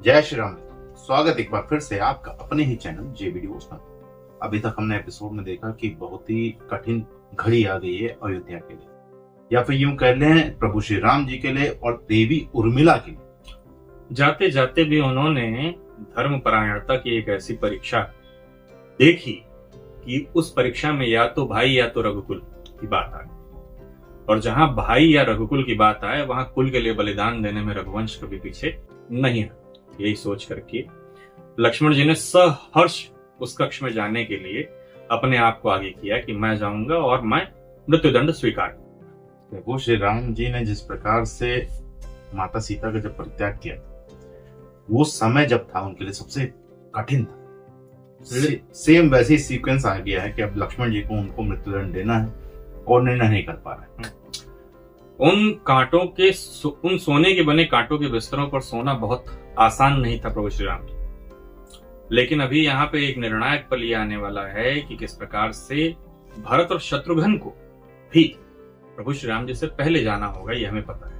जय श्री राम। स्वागत एक बार फिर से आपका अपने ही चैनल जे वीडियोस में। अभी तक हमने एपिसोड में देखा कि बहुत ही कठिन घड़ी आ गई है अयोध्या के लिए, या फिर यूं कह लें प्रभु श्री राम जी के लिए और देवी उर्मिला के लिए। जाते जाते भी उन्होंने धर्मपरायणता की एक ऐसी परीक्षा देखी कि उस परीक्षा में या तो भाई या तो रघुकुल की बात आ गई, और जहां भाई या रघुकुल की बात आए वहां कुल के लिए बलिदान देने में रघुवंश कभी पीछे नहीं है। यही सोच करके लक्ष्मण जी ने सहर्ष उस कक्ष में जाने के लिए अपने आप को आगे किया कि मैं जाऊंगा और मैं मृत्युदंड स्वीकार। प्रभु श्री राम जी ने जिस प्रकार से माता सीता का जब परित्याग किया, वो समय जब था उनके लिए सबसे कठिन था। सेम वैसे ही सीक्वेंस आ गया है कि अब लक्ष्मण जी को उनको मृत्युदंड देना है और निर्णय नहीं कर पा रहे हैं। उन कांटों के उन सोने के बने कांटों के बिस्तरों पर सोना बहुत आसान नहीं था प्रभु श्री राम जी। लेकिन अभी यहाँ पे एक निर्णायक पल ये आने वाला है कि किस प्रकार से भरत और शत्रुघ्न को भी प्रभु श्री राम जी से पहले जाना होगा, ये हमें पता है।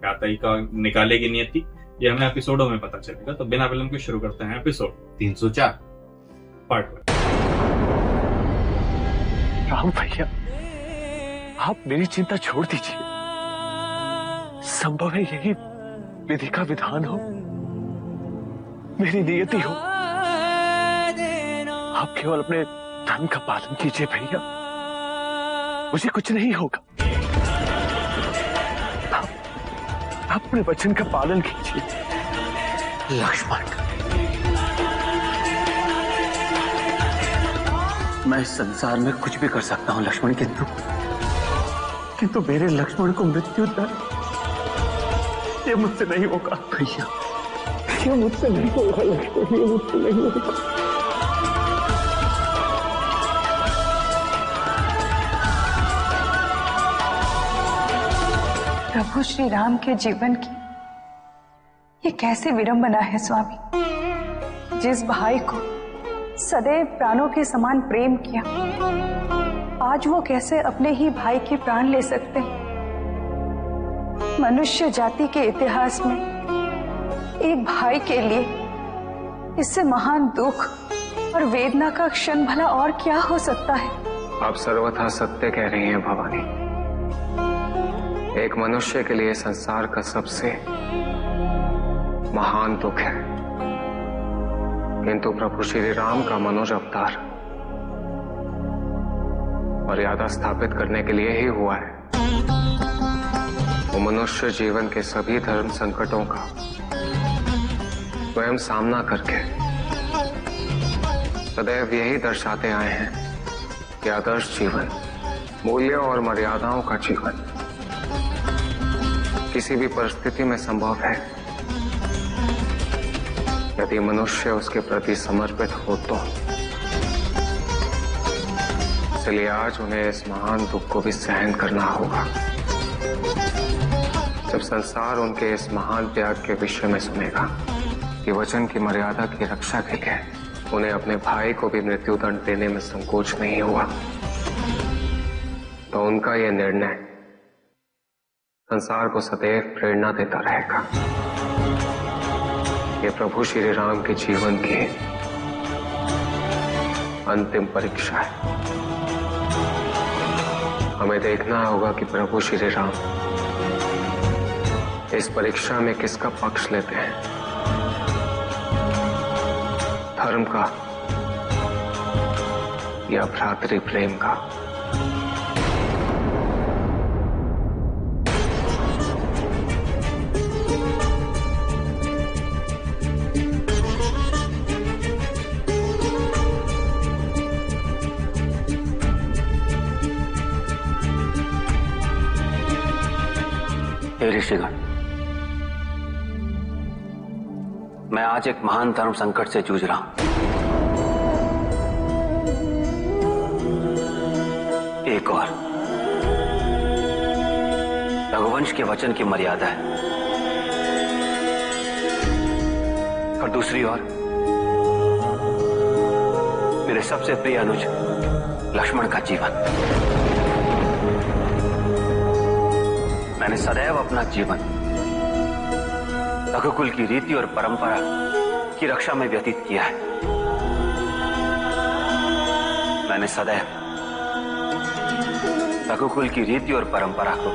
क्या तरीका निकालेगी नियति, ये हमें एपिसोडों में पता चलेगा। तो बिना विलंब के शुरू करते हैं एपिसोड 304 पार्ट 1। राम भैया, आप मेरी चिंता छोड़ दीजिए। संभव है यही विधि का विधान हो, मेरी नियति हो। आप केवल अपने धर्म का पालन कीजिए भैया, मुझे कुछ नहीं होगा। आप अपने वचन का पालन कीजिए लक्ष्मण। मैं इस संसार में कुछ भी कर सकता हूं लक्ष्मण, किंतु मेरे लक्ष्मण को मृत्यु दंड ये मुझसे नहीं होगा भैया, ये मुझसे नहीं होगा लक्ष्मण, ये मुझसे नहीं होगा। प्रभु श्री राम के जीवन की ये कैसे विडंबना है स्वामी। जिस भाई को सदैव प्राणों के समान प्रेम किया, आज वो कैसे अपने ही भाई के प्राण ले सकते हैं। मनुष्य जाति के इतिहास में एक भाई के लिए इससे महान दुख और वेदना का क्षण भला और क्या हो सकता है। आप सर्वथा सत्य कह रही हैं भवानी। एक मनुष्य के लिए संसार का सबसे महान दुख है, किंतु प्रभु श्री राम का मनोज अवतार मर्यादा स्थापित करने के लिए ही हुआ है। वो मनुष्य जीवन के सभी धर्म संकटों का स्वयं सामना करके सदैव यही दर्शाते आए हैं कि आदर्श जीवन, मूल्यों और मर्यादाओं का जीवन किसी भी परिस्थिति में संभव है यदि मनुष्य उसके प्रति समर्पित हो तो। इसलिए आज उन्हें इस महान दुख को भी सहन करना होगा। जब संसार उनके इस महान त्याग के विषय में सुनेगा कि वचन की मर्यादा की रक्षा के लिए उन्हें अपने भाई को भी मृत्युदंड देने में संकोच नहीं हुआ, तो उनका यह निर्णय संसार को सदैव प्रेरणा देता रहेगा। ये प्रभु श्री राम के जीवन की अंतिम परीक्षा है। हमें देखना होगा कि प्रभु श्री राम इस परीक्षा में किसका पक्ष लेते हैं, धर्म का या भ्रातृ प्रेम का। ऋषिगण, मैं आज एक महान धर्म संकट से जूझ रहा हूं। एक और रघुवंश के वचन की मर्यादा है, और दूसरी ओर मेरे सबसे प्रिय अनुज लक्ष्मण का जीवन। मैंने सदैव अपना जीवन रघुकुल की रीति और परंपरा की रक्षा में व्यतीत किया है। मैंने सदैव रघुकुल की रीति और परंपरा को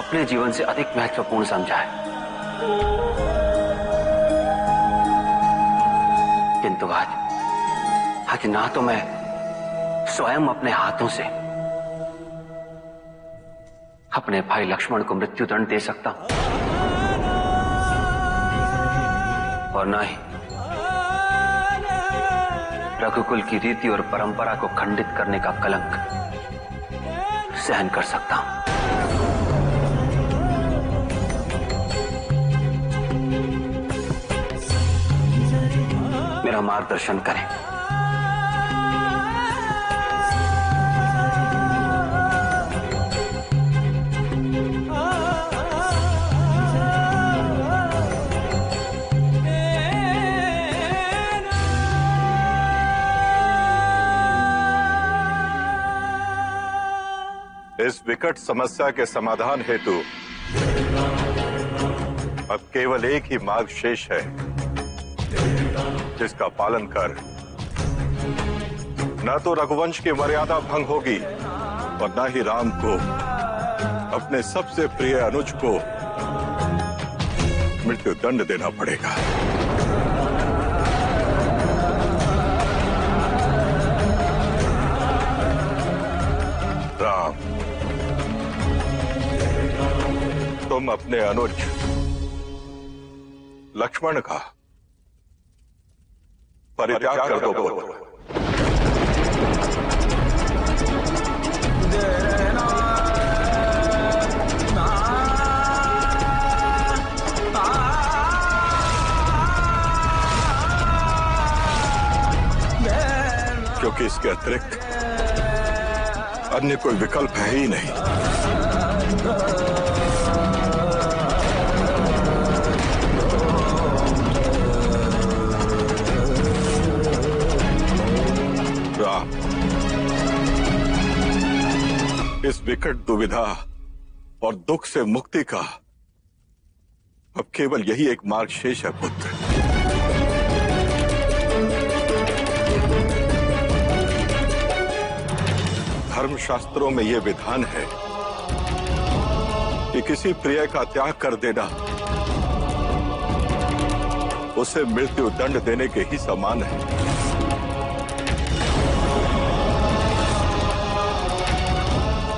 अपने जीवन से अधिक महत्वपूर्ण समझा है। किंतु आज ना तो मैं स्वयं अपने हाथों से अपने भाई लक्ष्मण को मृत्युदंड दे सकता हूं और न ही रघुकुल की रीति और परंपरा को खंडित करने का कलंक सहन कर सकता हूं। मेरा मार्गदर्शन करें। इस विकट समस्या के समाधान हेतु अब केवल एक ही मार्ग शेष है, जिसका पालन कर न तो रघुवंश की मर्यादा भंग होगी और न ही राम को अपने सबसे प्रिय अनुज को मृत्युदंड देना पड़ेगा। राम, तुम अपने अनुज लक्ष्मण का परित्याग कर दो पुत्र। क्योंकि इसके अतिरिक्त अन्य कोई विकल्प है ही नहीं। राम, इस विकट दुविधा और दुख से मुक्ति का अब केवल यही एक मार्ग शेष है पुत्र। धर्मशास्त्रों में यह विधान है कि किसी प्रिय का त्याग कर देना उसे मृत्यु दंड देने के ही समान है।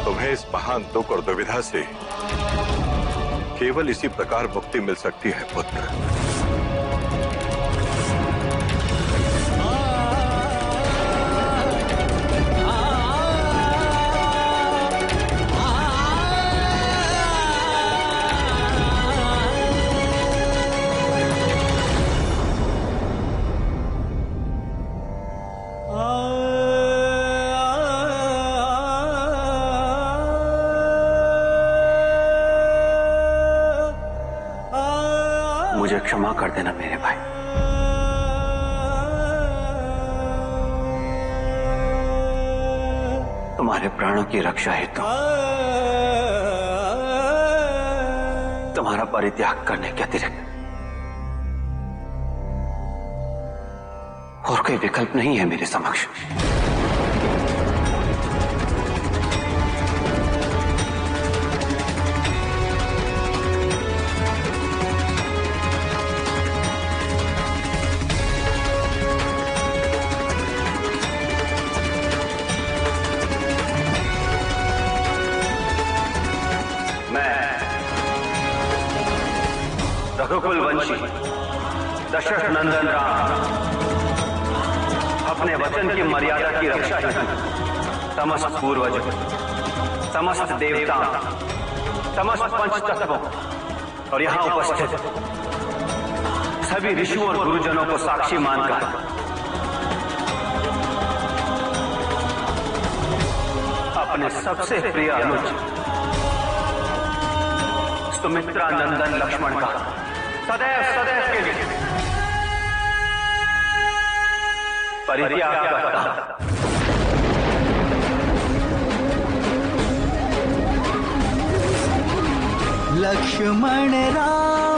तुम्हें इस महान दुख और दुविधा से केवल इसी प्रकार मुक्ति मिल सकती है पुत्र। मुझे क्षमा कर देना मेरे भाई। तुम्हारे प्राणों की रक्षा हेतु तुम्हारा परित्याग करने के अतिरिक्त और कोई विकल्प नहीं है मेरे समक्ष। रघुकुल वंशी दशरथ नंदन राम अपने वचन की मर्यादा की रक्षा हेतु समस्त पूर्वज, समस्त देवता, समस्त पंच तत्वों और यहां उपस्थित सभी ऋषियों और गुरुजनों को साक्षी मानकर अपने सबसे प्रिय अनुज सुमित्रा नंदन लक्ष्मण का सदैव सदैव के लिए परित्याग करता। लक्ष्मण राम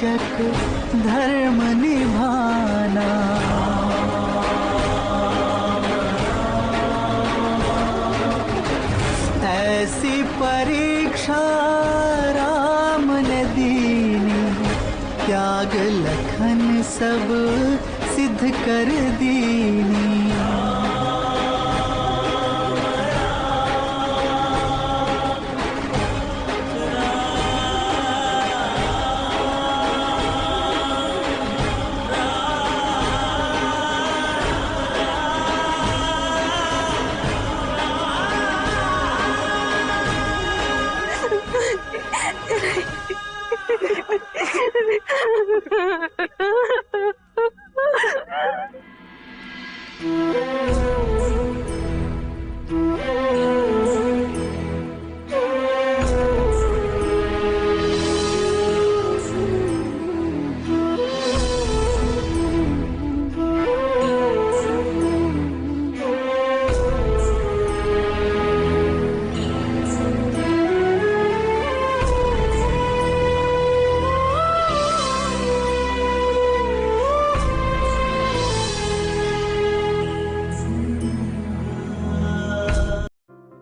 आवश्यक धर्म निभाना। ऐसी परीक्षा राम ने दीनी, त्याग लखन सब सिद्ध कर दीनी।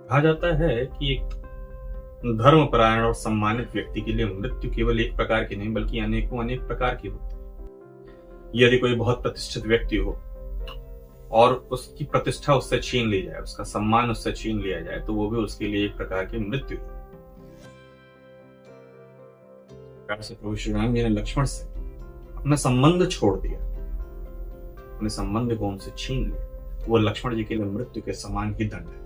कहा जाता है कि एक धर्मपरायण और सम्मानित व्यक्ति के लिए मृत्यु केवल एक प्रकार की नहीं बल्कि अनेक प्रकार की होती है। यदि कोई बहुत प्रतिष्ठित व्यक्ति हो और उसकी प्रतिष्ठा उससे छीन ली जाए, उसका सम्मान उससे छीन लिया जाए, तो वो भी उसके लिए एक प्रकार की मृत्यु है। प्रभु श्री राम जी ने लक्ष्मण से अपना संबंध छोड़ दिया, अपने संबंध को उनसे छीन लिया, वो लक्ष्मण जी के लिए मृत्यु के समान ही दंड है।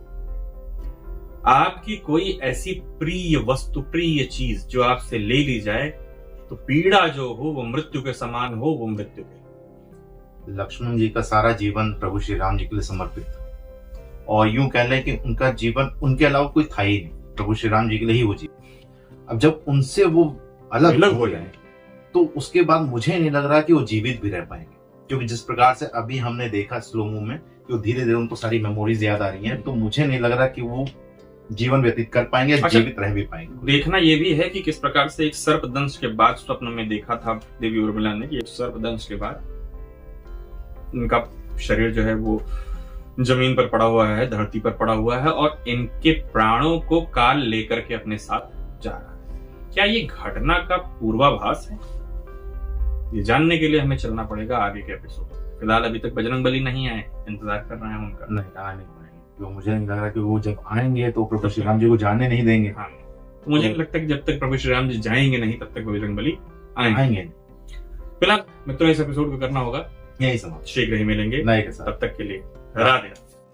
आपकी कोई ऐसी प्रिय वस्तु, प्रिय चीज जो आपसे ले ली जाए तो पीड़ा जो हो वो मृत्यु के समान हो, वो मृत्यु के। लक्ष्मण जी का सारा जीवन प्रभु श्री राम जी के लिए समर्पित था और यूं कह लें कि उनका जीवन उनके अलावा कोई था ही नहीं, प्रभु श्री राम जी के लिए ही वो जीवन। अब जब उनसे वो अलग हो जाए तो उसके बाद मुझे नहीं लग रहा कि वो जीवित भी रह पाएंगे, क्योंकि जिस प्रकार से अभी हमने देखा स्लोमो में कि वो धीरे धीरे उनको सारी मेमोरीज याद आ रही हैं, तो मुझे नहीं लग रहा कि वो जीवन व्यतीत कर पाएंगे, जीवित रह भी पाएंगे। देखना ये भी है कि किस प्रकार से एक सर्पदंश के बाद स्वप्न में देखा था देवी उर्मिला ने कि एक सर्पदंश के बाद इनका शरीर जो है वो जमीन पर पड़ा हुआ है, धरती पर पड़ा हुआ है और इनके प्राणों को काल लेकर के अपने साथ जा रहा है। क्या ये घटना का पूर्वाभास है? ये जानने के लिए हमें चलना पड़ेगा आगे के एपिसोड। फिलहाल अभी तक बजरंगबली नहीं आए, इंतजार कर रहे हैं उनका। नहीं आने पाएंगे, तो मुझे नहीं लग रहा कि वो जब आएंगे तो प्रभु श्री राम जी को जाने नहीं देंगे। हाँ, तो मुझे लगता है कि जब तक प्रभु श्री राम जी जाएंगे नहीं तब तक बजरंगबली आएंगे। फिलहाल मित्रों इस एपिसोड को करना होगा यही समाप्त, शीघ्र ही मिलेंगे, नए के साथ। तब तक के लिए राधे।